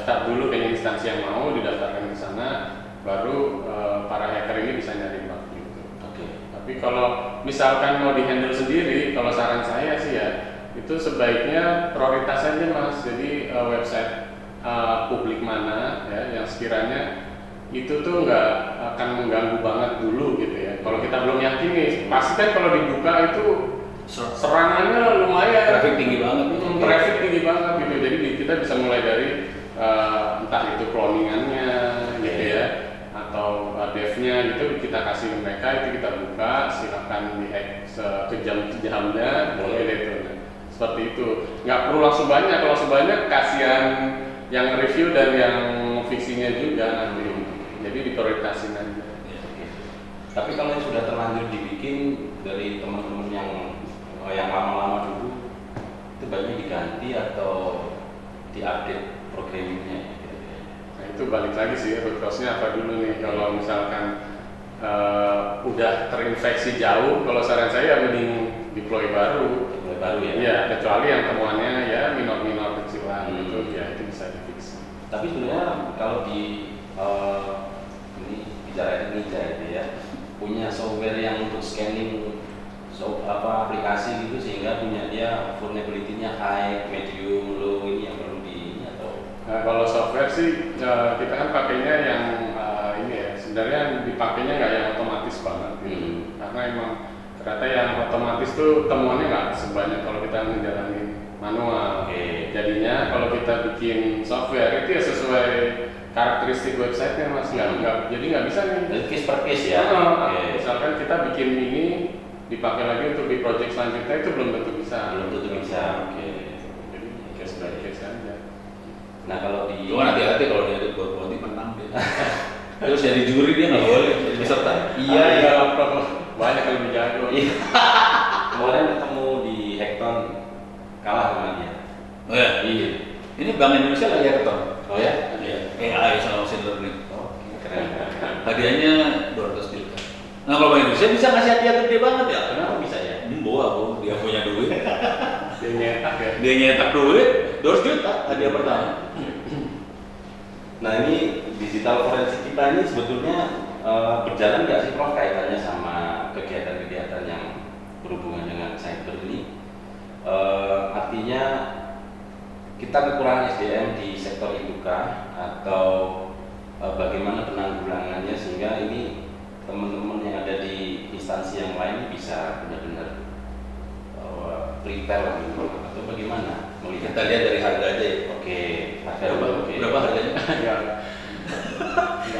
daftar dulu ke instansi yang mau, didaftarkan ke sana, baru para hacker ini bisa nyari bug gitu. Tapi kalau misalkan mau dihandle sendiri, kalau saran saya sih ya, itu sebaiknya prioritas aja mas. Jadi website publik mana ya yang sekiranya itu tuh nggak akan mengganggu banget dulu gitu ya. Kalau kita belum yakin nih, pasti kan kalau dibuka itu serangannya lumayan, traffic tinggi banget, traffic tinggi banget gitu. Jadi kita bisa mulai dari entah itu cloningannya gitu ya, atau devnya gitu kita kasih ke mereka, itu kita buka, silakan dihack sekejam-kejamnya, boleh deh itu. Seperti itu, nggak perlu langsung banyak. Kalau langsung banyak kasihan yang review dan yang fiksinya juga nanti. Jadi diprioritasin aja. Tapi kalau yang sudah terlanjur dibikin dari teman-teman yang lama-lama dulu, itu baiknya diganti atau diupdate programmingnya? Nah itu balik lagi sih root cause-nya apa dulu nih. Kalau misalkan udah terinfeksi jauh, kalau saran saya mending deploy baru ya? Iya, kecuali yang temuannya ya minor-minor kecilan gitu, ya itu bisa di-fix. Tapi sebenarnya kalau di ini bicara itu ya, punya software yang untuk scanning aplikasi gitu sehingga punya dia vulnerability-nya high, medium, low, ini yang perlu di atau? Nah, kalau software sih kita kan pakainya yang ini ya, sebenarnya dipakainya nggak yang otomatis banget gitu. Karena emang ternyata yang otomatis tuh temuannya nggak sebanyak kalau kita menjalani manual. Jadinya kalau kita bikin software itu ya sesuai karakteristik websitenya mas, jadi nggak bisa nih. Case per case ya. Misalkan kita bikin ini dipakai lagi untuk di project selanjutnya, itu belum tentu bisa. Jadi case by case aja. Nah kalau di cuma hati-hati kalau dia buat menang dia. Terus jadi juri dia nggak boleh jadi peserta. Iya, banyak yang lebih jago. Kemarin ketemu di Hackathon kalah sama dia. Oh ya? Iya. Ini Bank Indonesia lagi hackathon. Oh ya? Iya. AI sama machine learning. Keren. Hadiahnya 200 juta. Nah kalau Bank Indonesia bisa ngasih hadiah gede banget ya? Kenapa bisa ya? Aku dia punya duit. Dia nyetak ya. Dia nyetak duit 200 juta hadiah pertama. Nah ini digital forensik kita ini sebetulnya berjalan nggak sih Prof kaitannya sama kegiatan-kegiatan yang berhubungan dengan cyber ini? Artinya kita kekurangan SDM di sektor itu kah? Atau bagaimana penanggulangannya sehingga ini teman-teman yang ada di instansi yang lain bisa benar-benar prepare gitu, atau bagaimana? Kita lihat dari harga aja ya. Harga berapa harganya? Ya.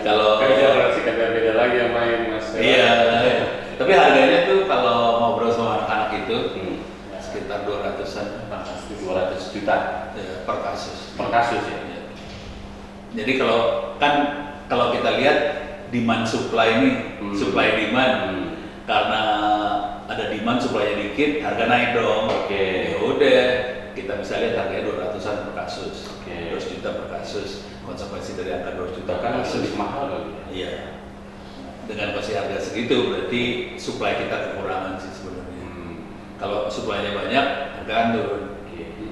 Kalau kerja sih beda lagi yang main mas. Iya. Tapi harganya tuh kalau ngobrol sama anak-anak itu sekitar 200-an, 200 juta per kasus. Per kasus ya. Jadi kalau kita lihat demand supply ini, supply demand, karena ada demand supply-nya dikit, harga naik dong. Ya udah, kita bisa lihat harganya 200-an per kasus, 200 juta per kasus. Konsekuensi dari angka 200 juta kan per kasus lebih mahal kan? Iya. Dengan posisi harga segitu berarti supply kita kekurangan sih sebenarnya. Kalau supply-nya banyak, harga kan turun.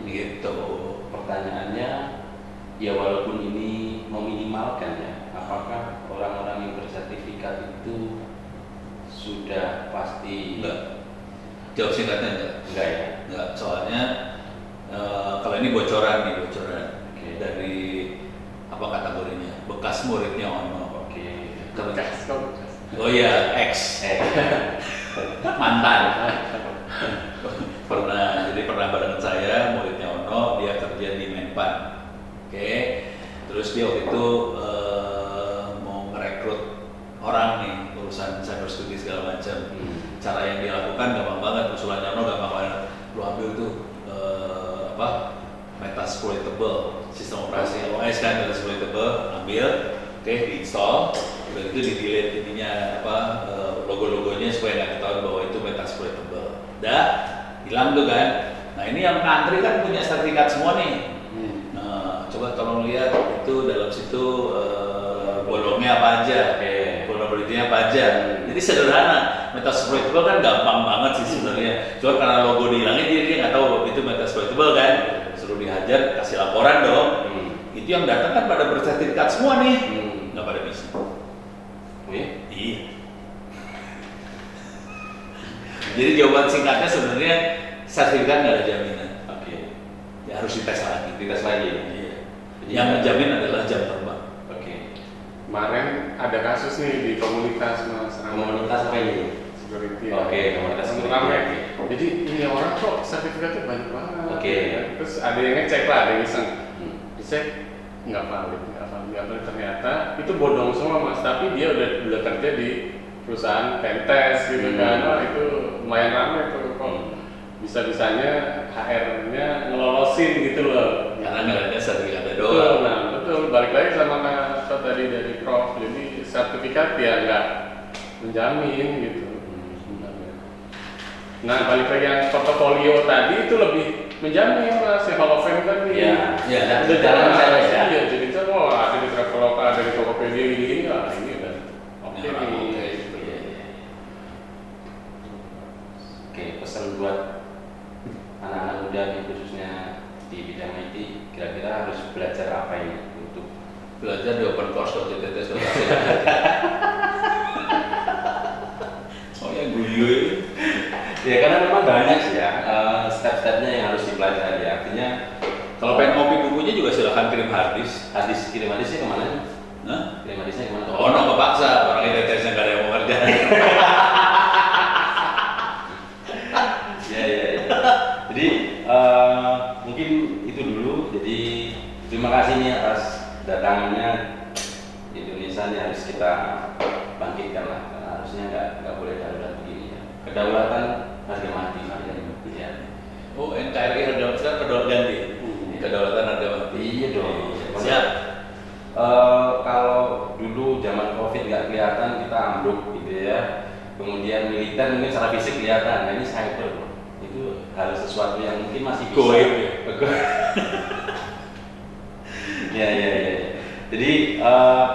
Gitu. Pertanyaannya, ya walaupun ini meminimalkan ya, apakah orang-orang yang bersertifikat itu sudah pasti? Enggak. Jawab singkatnya enggak ya? Enggak, soalnya kalau ini bocoran dari apa kategorinya? Bekas muridnya Ono. Bekas. Oh iya, ex. Mantan. pernah barengan saya, muridnya Ono, dia kerja di Menpan. Terus dia waktu itu mau ngerekrut orang nih, urusan cyber security segala macam. Cara yang dia lakukan gampang banget, usulannya Ono gampang banget. Lu ambil tuh Metasploitable, sistem operasi OS kan Metasploitable, ambil, diinstal, udah itu di delete ininya logo-logonya supaya nggak ketahuan bahwa itu Metasploitable. Dah hilang tuh kan. Nah ini yang ngantri kan punya sertifikat semua nih. Nah, coba tolong lihat itu dalam situ bolongnya apa aja, vulnerability-nya apa aja. Jadi sederhana. Metasploitable kan gampang banget sih sebenarnya. Cuma karena logo dihilangin dia nggak tahu itu Metasploitable kan. Suruh dihajar, kasih laporan dong. itu yang datang kan pada bersertifikat semua nih, nggak pada bisa. Oh ya? Iya. Jadi jawaban singkatnya sebenarnya sertifikat nggak ada jaminan. Oke. Ya harus dites lagi. Dites lagi. Iya. Yang menjamin adalah jam terbang. Oke. Kemarin ada kasus nih di komunitas Mas Rama. Komunitas apa ini? Security. Oke, komunitas security. Rame. Jadi ini orang kok sertifikatnya banyak banget. Oke. Terus ada yang ngecek lah, ada yang iseng. Dicek nggak valid. Ternyata itu bodong semua Mas. Tapi dia udah kerja di perusahaan pentest gitu kan. Wah itu lumayan ramai tuh kok. Bisa-bisanya HR-nya ngelolosin gitu loh. Karena nggak ada sertifikatnya Betul, doang. nah betul. Balik lagi sama kata tadi dari Prof. Jadi sertifikat ya nggak menjamin gitu. Sebenarnya. Nah balik lagi yang portofolio tadi itu lebih menjamin Mas. Si Hall of Fame kan Iya. Iya. udah jalan saya ya. Iya, jadi kan wah ada di Traveloka, ada di Tokopedia gini-gini lah ini udah oke Nah, nih. oke. Oke, pesan buat anak-anak muda nih, khususnya di bidang IT, kira-kira harus belajar apa ini untuk Belajar di open course .tts. Soalnya guyu. ya karena memang banyak sih ya step-stepnya yang harus dipelajari. Artinya Kalau pengen ngopi bukunya juga silahkan kirim harddisk. kirim hadisnya kemana? Nah, Kirim hadisnya kemana? oh no kepaksa orang ITTS-nya nggak ada yang mau ngerjain. Ya. Jadi mungkin itu dulu. Jadi terima kasih nih atas datangannya Indonesia nih, harus kita bangkitkan lah. Karena harusnya nggak boleh darurat begini ya. Kedaulatan harga mati. Ya. Oh NKRI harga sekarang kedaulatan ganti. Kedaulatan harga mati. Iya dong. Siap. Kalau dulu zaman COVID nggak kelihatan, kita ambruk gitu ya. Kemudian militer mungkin secara fisik kelihatan. Nah ini cyber bro. Itu hal sesuatu yang mungkin masih bisa. Goib ya. Ya. Jadi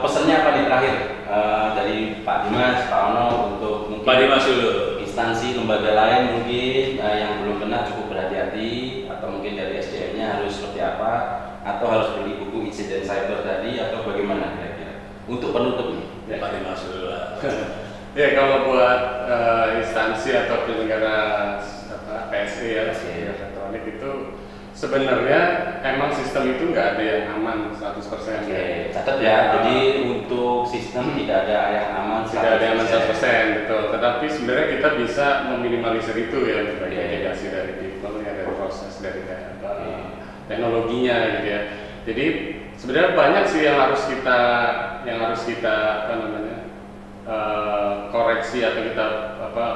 pesannya apa nih terakhir dari Pak Dimas, Pak Ono untuk mungkin Pak Dimas dulu. instansi lembaga lain mungkin yang belum kena cukup berhati-hati, atau mungkin dari SDM-nya harus seperti apa, atau harus beli buku insiden cyber tadi, atau bagaimana kira-kira untuk penutup nih. Pak Dimas dulu lah. Ya kalau buat instansi atau penyelenggara PSE ya, elektronik itu sebenarnya emang sistem itu nggak ada yang aman 100%. Oke, catat ya. Jadi untuk sistem tidak ada yang aman 100%. Tidak ada yang aman 100%, betul. Tetapi sebenarnya kita bisa meminimalisir itu ya, sebagai mitigasi dari people ya, dari proses, dari teknologinya gitu ya. Jadi sebenarnya banyak sih yang harus kita koreksi atau kita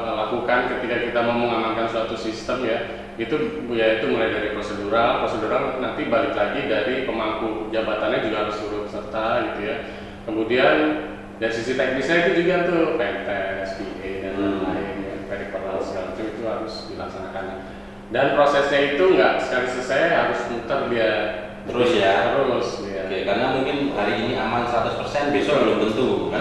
lakukan ketika kita mau mengamankan suatu sistem ya. Itu mulai dari prosedural nanti balik lagi dari pemangku jabatannya juga harus turut serta gitu ya. Kemudian dari sisi teknisnya itu juga tuh pentest, PA dan lain-lain ya, peripheral segala macam itu harus dilaksanakan. Dan prosesnya itu nggak sekali selesai, harus muter dia terus ya. Ya. Oke, karena mungkin hari ini aman 100%, besok belum tentu kan.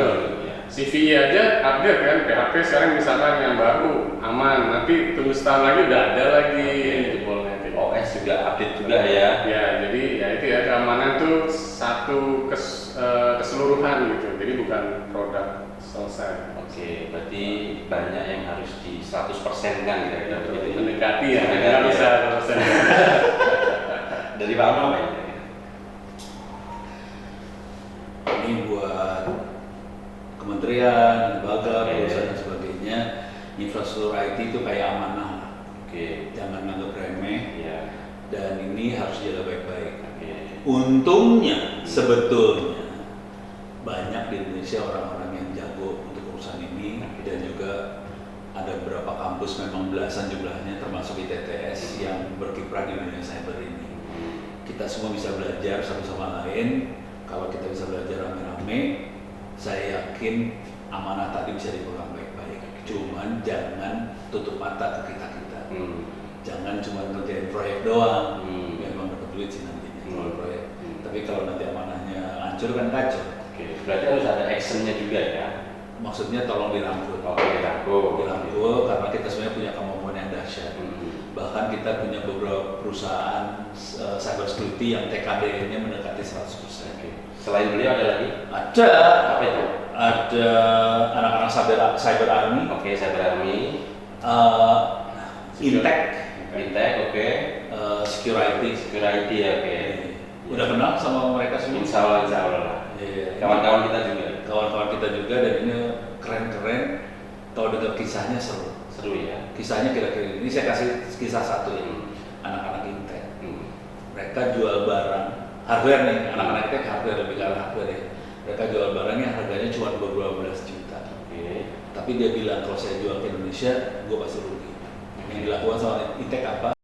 CV aja update kan, PHP sekarang misalkan yang baru aman, nanti tunggu setahun lagi udah ada lagi jebolnya. OS juga update juga ya. Ya, jadi ya itu ya, keamanan tuh satu keseluruhan gitu, jadi bukan produk selesai. Oke, berarti banyak yang harus di 100% kan kira-kira begitu. Mendekati ya, nggak bisa 100%. Dari Pak Ono apa ya? Ini buat kementerian, lembaga, perusahaan dan sebagainya, infrastruktur IT itu kayak amanah lah. Oke. Jangan nganggap remeh. Ya. Dan ini harus dijaga baik-baik. Oke. Untungnya sebetulnya banyak di Indonesia orang-orang yang jago untuk urusan ini, dan juga ada beberapa kampus memang belasan jumlahnya termasuk ITTS yang berkiprah di dunia cyber ini. Kita semua bisa belajar satu sama lain. Kalau kita bisa belajar rame-rame, saya yakin amanah tadi bisa dipegang baik-baik. Cuman jangan tutup mata ke kita-kita. Jangan cuma ngerjain proyek doang. Memang dapat duit sih nantinya kalau proyek. Tapi kalau nanti amanahnya hancur kan kacau. Oke, berarti harus ada actionnya juga ya. maksudnya tolong dirangkul. Oke, Dirangkul karena kita sebenarnya punya kemampuan yang dahsyat. Bahkan kita punya beberapa perusahaan cyber security yang TKD-nya mendekati 100%. Oke. Selain beliau ada lagi? Ada. Apa itu? Ada anak-anak cyber army. Oke, cyber army. Intek. Intek, oke. Security. Security, oke. Udah kenal sama mereka semua? Insya Allah. Iya. Kawan-kawan kita juga. Kawan-kawan kita juga, dan ini keren-keren. Kalau dengar kisahnya seru. Seru ya. Kisahnya kira-kira ini saya kasih kisah satu ya. Anak-anak Intek. Mereka jual barang hardware nih, anak-anak Intek hardware, lebih ke arah hardware ya. Mereka jual barangnya harganya cuma 12 juta. Oke. Tapi dia bilang kalau saya jual ke Indonesia, gue pasti rugi. Yang dilakukan sama Intek apa?